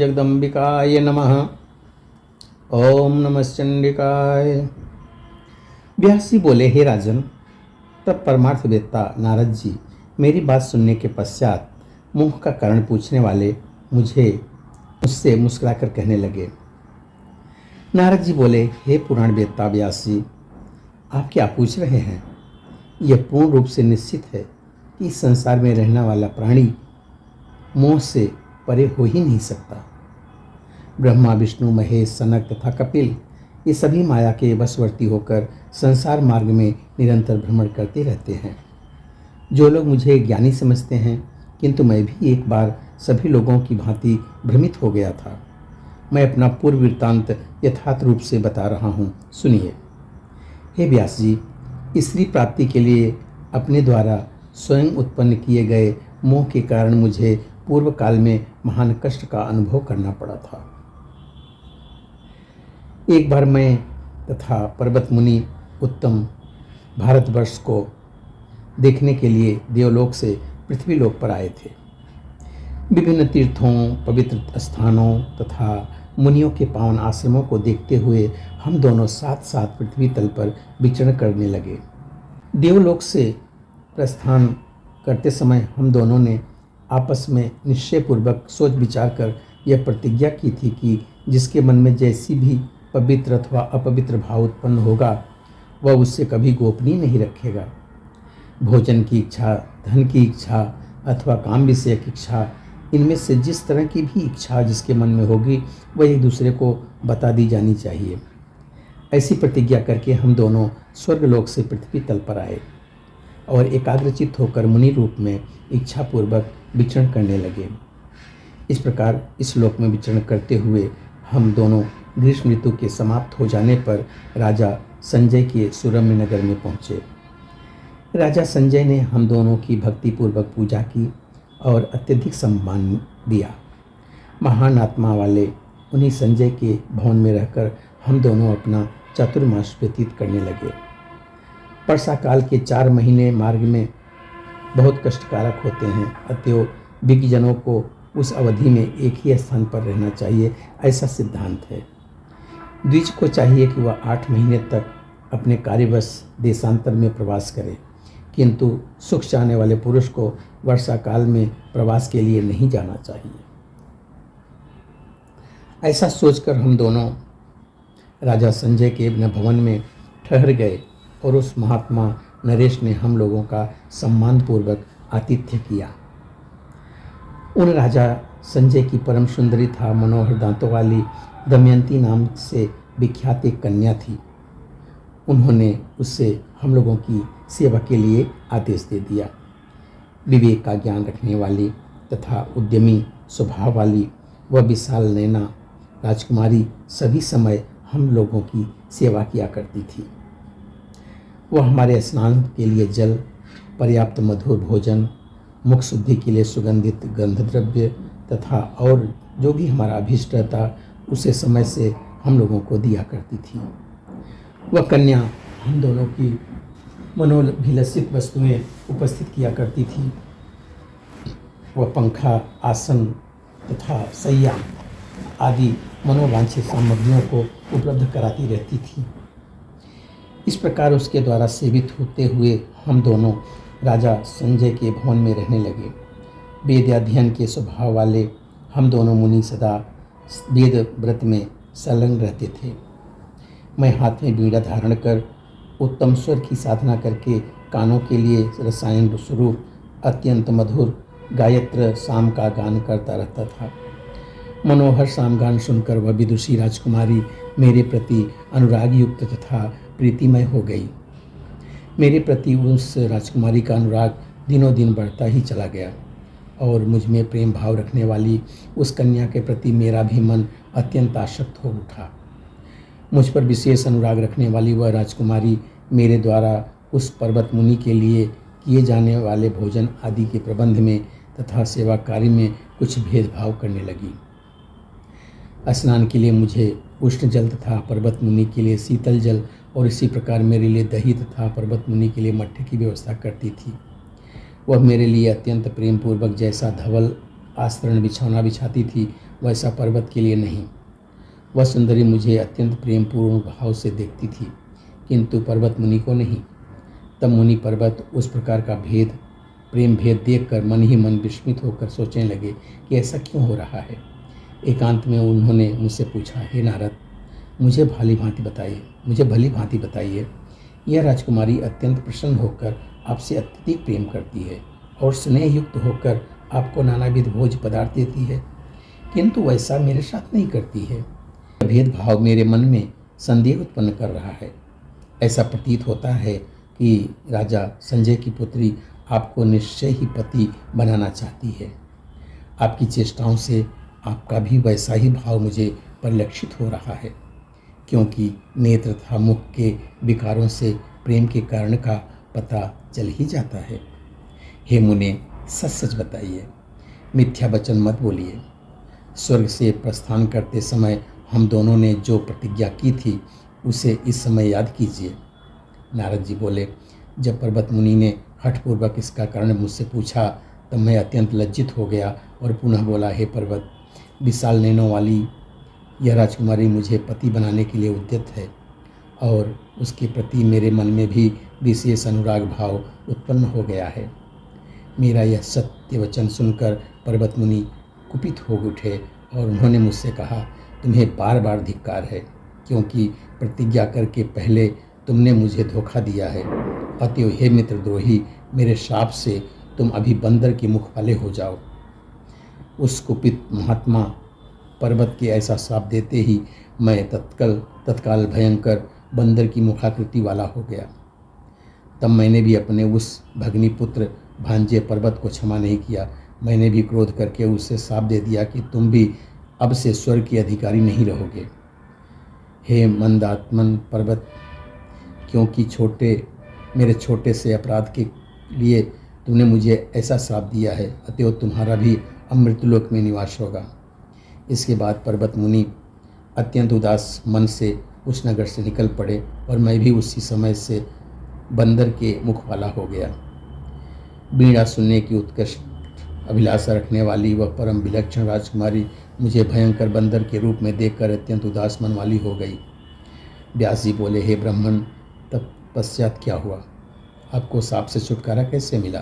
जगदम्बिकाय नमः। ओम नमः चंडिकाय। व्यास जी बोले, हे राजन, तब परमार्थवेत्ता नारद जी मेरी बात सुनने के पश्चात मोह का कारण पूछने वाले मुझसे मुस्कुराकर कहने लगे। नारद जी बोले, हे पुराण वेत्ता व्यास जी, आप क्या पूछ रहे हैं? यह पूर्ण रूप से निश्चित है कि इस संसार में रहने वाला प्राणी मोह से परे हो ही नहीं सकता। ब्रह्मा, विष्णु, महेश, सनक तथा कपिल ये सभी माया के वशवर्ती होकर संसार मार्ग में निरंतर भ्रमण करते रहते हैं। जो लोग मुझे ज्ञानी समझते हैं, किंतु मैं भी एक बार सभी लोगों की भांति भ्रमित हो गया था। मैं अपना पूर्व वृत्तांत यथार्थ रूप से बता रहा हूँ, सुनिए। हे व्यास जी, स्त्री प्राप्ति के लिए अपने द्वारा स्वयं उत्पन्न किए गए मोह के कारण मुझे पूर्व काल में महान कष्ट का अनुभव करना पड़ा था। एक बार मैं तथा पर्वत मुनि उत्तम भारतवर्ष को देखने के लिए देवलोक से पृथ्वीलोक पर आए थे। विभिन्न तीर्थों, पवित्र स्थानों तथा मुनियों के पावन आश्रमों को देखते हुए हम दोनों साथ साथ पृथ्वी तल पर विचरण करने लगे। देवलोक से प्रस्थान करते समय हम दोनों ने आपस में निश्चयपूर्वक सोच विचार कर यह प्रतिज्ञा की थी कि जिसके मन में जैसी भी पवित्र अथवा अपवित्र भाव उत्पन्न होगा, वह उससे कभी गोपनीय नहीं रखेगा। भोजन की इच्छा, धन की इच्छा अथवा काम विषयक इच्छा, इनमें से जिस तरह की भी इच्छा जिसके मन में होगी, वह एक दूसरे को बता दी जानी चाहिए। ऐसी प्रतिज्ञा करके हम दोनों स्वर्गलोक से पृथ्वी तल पर आए और एकाग्रचित्त होकर मुनि रूप में इच्छापूर्वक विचरण करने लगे। इस प्रकार इस लोक में विचरण करते हुए हम दोनों ग्रीष्म ऋतु के समाप्त हो जाने पर राजा संजय के सुरम्य नगर में पहुँचे। राजा संजय ने हम दोनों की भक्तिपूर्वक पूजा की और अत्यधिक सम्मान दिया। महान आत्मा वाले उन्हीं संजय के भवन में रहकर हम दोनों अपना चातुर्मास व्यतीत करने लगे। वर्षा काल के 4 महीने मार्ग में बहुत कष्टकारक होते हैं, अतएव विज्ञजनों को उस अवधि में एक ही स्थान पर रहना चाहिए, ऐसा सिद्धांत है। द्विज को चाहिए कि वह 8 महीने तक अपने कार्यवश देशांतर में प्रवास करे, किंतु सुख चाहने वाले पुरुष को वर्षा काल में प्रवास के लिए नहीं जाना चाहिए। ऐसा सोचकर हम दोनों राजा संजय के भवन में ठहर गए और उस महात्मा नरेश ने हम लोगों का सम्मानपूर्वक आतिथ्य किया। उन राजा संजय की परम सुंदरी था मनोहर दांतों वाली दमयंती नाम से विख्यात एक कन्या थी। उन्होंने उससे हम लोगों की सेवा के लिए आदेश दे दिया। विवेक का ज्ञान रखने वाली तथा उद्यमी स्वभाव वाली वह विशाल नैना राजकुमारी सभी समय हम लोगों की सेवा किया करती थी। वह हमारे स्नान के लिए जल, पर्याप्त मधुर भोजन, मुख शुद्धि के लिए सुगंधित गंधद्रव्य तथा और जो भी हमारा अभीष्ट था उसे समय से हम लोगों को दिया करती थी। वह कन्या हम दोनों की मनोभिलषित वस्तुएं उपस्थित किया करती थी। वह पंखा, आसन तथा सैया आदि मनोवांछित सामग्रियों को उपलब्ध कराती रहती थी। इस प्रकार उसके द्वारा सेवित होते हुए हम दोनों राजा संजय के भवन में रहने लगे। वेद अध्ययन के स्वभाव वाले हम दोनों मुनि सदा वेद व्रत में संलग्न रहते थे। मैं हाथ में बीड़ा धारण कर उत्तम स्वर की साधना करके कानों के लिए रसायन स्वरूप अत्यंत मधुर गायत्र साम का गान करता रहता था। मनोहर सामगान सुनकर वह विदुषी राजकुमारी मेरे प्रति अनुराग युक्त तथा प्रीतिमय हो गई। मेरे प्रति उस राजकुमारी का अनुराग दिनों दिन बढ़ता ही चला गया और मुझ में प्रेम भाव रखने वाली उस कन्या के प्रति मेरा भी मन अत्यंत आसक्त हो उठा। मुझ पर विशेष अनुराग रखने वाली वह राजकुमारी मेरे द्वारा उस पर्वत मुनि के लिए किए जाने वाले भोजन आदि के प्रबंध में तथा सेवा कार्य में कुछ भेदभाव करने लगी। स्नान के लिए मुझे उष्ण जल तथा पर्वत मुनि के लिए शीतल जल और इसी प्रकार मेरे लिए दही तथा पर्वत मुनि के लिए मट्ठे की व्यवस्था करती थी। वह मेरे लिए अत्यंत प्रेम पूर्वक जैसा धवल आस्तरण बिछौना बिछाती थी, वैसा पर्वत के लिए नहीं। वह सुंदरी मुझे अत्यंत प्रेमपूर्ण भाव से देखती थी, किंतु पर्वत मुनि को नहीं। तब मुनि पर्वत उस प्रकार का प्रेम भेद देखकर मन ही मन विस्मित होकर सोचने लगे कि ऐसा क्यों हो रहा है। एकांत में उन्होंने मुझसे पूछा, हे नारद, मुझे भली भांति बताइए, यह राजकुमारी अत्यंत प्रसन्न होकर आपसे अत्यधिक प्रेम करती है और स्नेह युक्त होकर आपको नानाविध भोज पदार्थ देती है, किंतु वैसा मेरे साथ नहीं करती है। भेदभाव मेरे मन में संदेह उत्पन्न कर रहा है। ऐसा प्रतीत होता है कि राजा संजय की पुत्री आपको निश्चय ही पति बनाना चाहती है। आपकी चेष्टाओं से आपका भी वैसा ही भाव मुझे परिलक्षित हो रहा है, क्योंकि नेत्र तथा मुख के विकारों से प्रेम के कारण का पता चल ही जाता है। हे मुने, सच सच बताइए, मिथ्या वचन मत बोलिए। स्वर्ग से प्रस्थान करते समय हम दोनों ने जो प्रतिज्ञा की थी उसे इस समय याद कीजिए। नारद जी बोले, जब पर्वत मुनि ने हठपूर्वक इसका कारण मुझसे पूछा तब मैं अत्यंत लज्जित हो गया और पुनः बोला, हे पर्वत, विशाल नैनों वाली यह राजकुमारी मुझे पति बनाने के लिए उद्यत है और उसके प्रति मेरे मन में भी विशेष अनुराग भाव उत्पन्न हो गया है। मेरा यह सत्य वचन सुनकर पर्वत मुनि कुपित हो उठे और उन्होंने मुझसे कहा, तुम्हें बार बार धिक्कार है, क्योंकि प्रतिज्ञा करके पहले तुमने मुझे धोखा दिया है। अतएव हे मित्रद्रोही, मेरे शाप से तुम अभी बंदर के मुख वाले हो जाओ। उस कुपित महात्मा पर्वत के ऐसा श्राप देते ही मैं तत्काल भयंकर बंदर की मुखाकृति वाला हो गया। तब मैंने भी अपने उस भग्नी पुत्र भांजे पर्वत को क्षमा नहीं किया। मैंने भी क्रोध करके उसे श्राप दे दिया कि तुम भी अब से स्वर्ग के अधिकारी नहीं रहोगे। हे मंदात्मन पर्वत, क्योंकि मेरे छोटे से अपराध के लिए तुमने मुझे ऐसा श्राप दिया है, अतएव तुम्हारा भी अमृतलोक में निवास होगा। इसके बाद पर्वत मुनि अत्यंत उदास मन से उस नगर से निकल पड़े और मैं भी उसी समय से बंदर के मुख वाला हो गया। वीणा सुनने की उत्कृष्ट अभिलाषा रखने वाली वह परम विलक्षण राजकुमारी मुझे भयंकर बंदर के रूप में देखकर अत्यंत उदास मन वाली हो गई। व्यास जी बोले, हे ब्राह्मण, तब पश्चात क्या हुआ? आपको सांप से छुटकारा कैसे मिला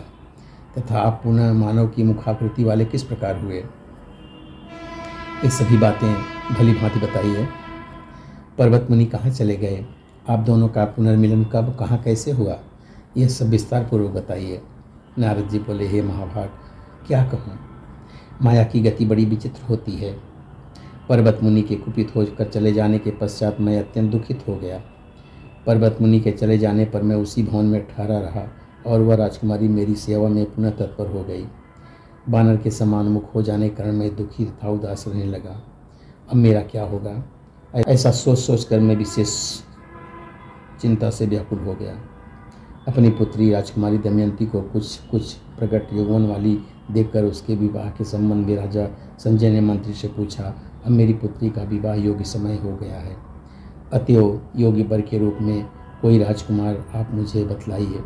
तथा आप पुनः मानव की मुखाकृति वाले किस प्रकार हुए? ये सभी बातें भली भांति बताइए। पर्वत मुनि कहाँ चले गए? आप दोनों का पुनर्मिलन कब, कहाँ, कैसे हुआ? यह सब विस्तार पूर्वक बताइए। नारद जी बोले, हे महाभाग, क्या कहूँ, माया की गति बड़ी विचित्र होती है। पर्वत मुनि के कुपित होकर चले जाने के पश्चात मैं अत्यंत दुखित हो गया। पर्वत मुनि के चले जाने पर मैं उसी भवन में ठहरा रहा और वह राजकुमारी मेरी सेवा में पुनः तत्पर हो गई। बानर के समान मुख हो जाने के कारण मैं दुखी तथा उदास रहने लगा। अब मेरा क्या होगा? ऐसा सोच कर मैं विशेष चिंता से व्याकुल हो गया। अपनी पुत्री राजकुमारी दमयंती को कुछ प्रकट यौवन वाली देखकर उसके विवाह के संबंध में राजा संजय ने मंत्री से पूछा। अब मेरी पुत्री का विवाह योग्य समय हो गया है, अतएव योग्य वर के रूप में कोई राजकुमार आप मुझे बतलाइए,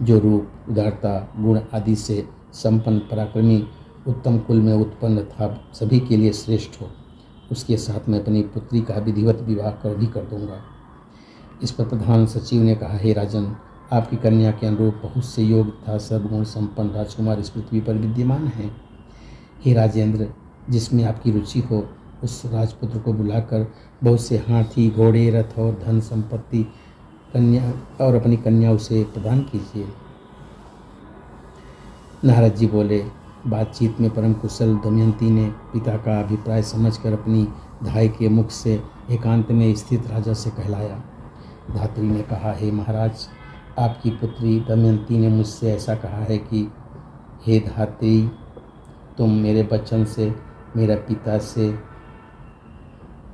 जो रूप, उदारता, गुण आदि से संपन्न, पराक्रमी, उत्तम कुल में उत्पन्न तथा सभी के लिए श्रेष्ठ हो। उसके साथ मैं अपनी पुत्री का विधिवत विवाह कर दूंगा। इस पर प्रधान सचिव ने कहा, हे राजन, आपकी कन्या के अनुरूप बहुत से योग तथा सर्वगुण संपन्न राजकुमार इस पृथ्वी पर विद्यमान हैं। हे राजेंद्र, जिसमें आपकी रुचि हो उस राजपुत्र को बुलाकर बहुत से हाथी, घोड़े, रथ और धन संपत्ति और अपनी कन्या उसे प्रदान कीजिए। नारद जी बोले, बातचीत में परम कुशल दमयंती ने पिता का अभिप्राय समझकर अपनी धाय के मुख से एकांत में स्थित राजा से कहलाया। धात्री ने कहा, हे महाराज, आपकी पुत्री दमयंती ने मुझसे ऐसा कहा है कि हे धात्री, तुम मेरे वचन से मेरा पिता से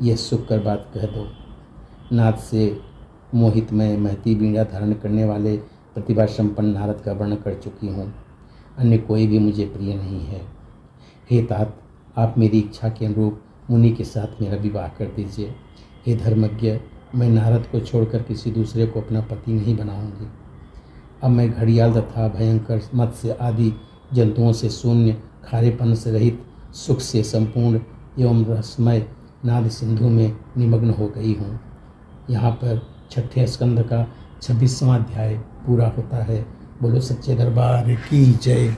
यह सुख कर बात कह दो। नाथ से मोहित मैं महती वीणा धारण करने वाले प्रतिभा संपन्न नारद का वर्णन कर चुकी हूँ। अन्य कोई भी मुझे प्रिय नहीं है। हे तात, आप मेरी इच्छा के अनुरूप मुनि के साथ मेरा विवाह कर दीजिए। हे धर्मज्ञ, मैं नारद को छोड़कर किसी दूसरे को अपना पति नहीं बनाऊंगी। अब मैं घड़ियाल तथा भयंकर मत्स्य आदि जंतुओं से शून्य, खारेपन से रहित, सुख से संपूर्ण, एवं रसमय नाद सिंधु में निमग्न हो गई हूँ। यहाँ पर छठे स्कंद का 26वां अध्याय पूरा होता है। बोलो सच्चे दरबार की जय।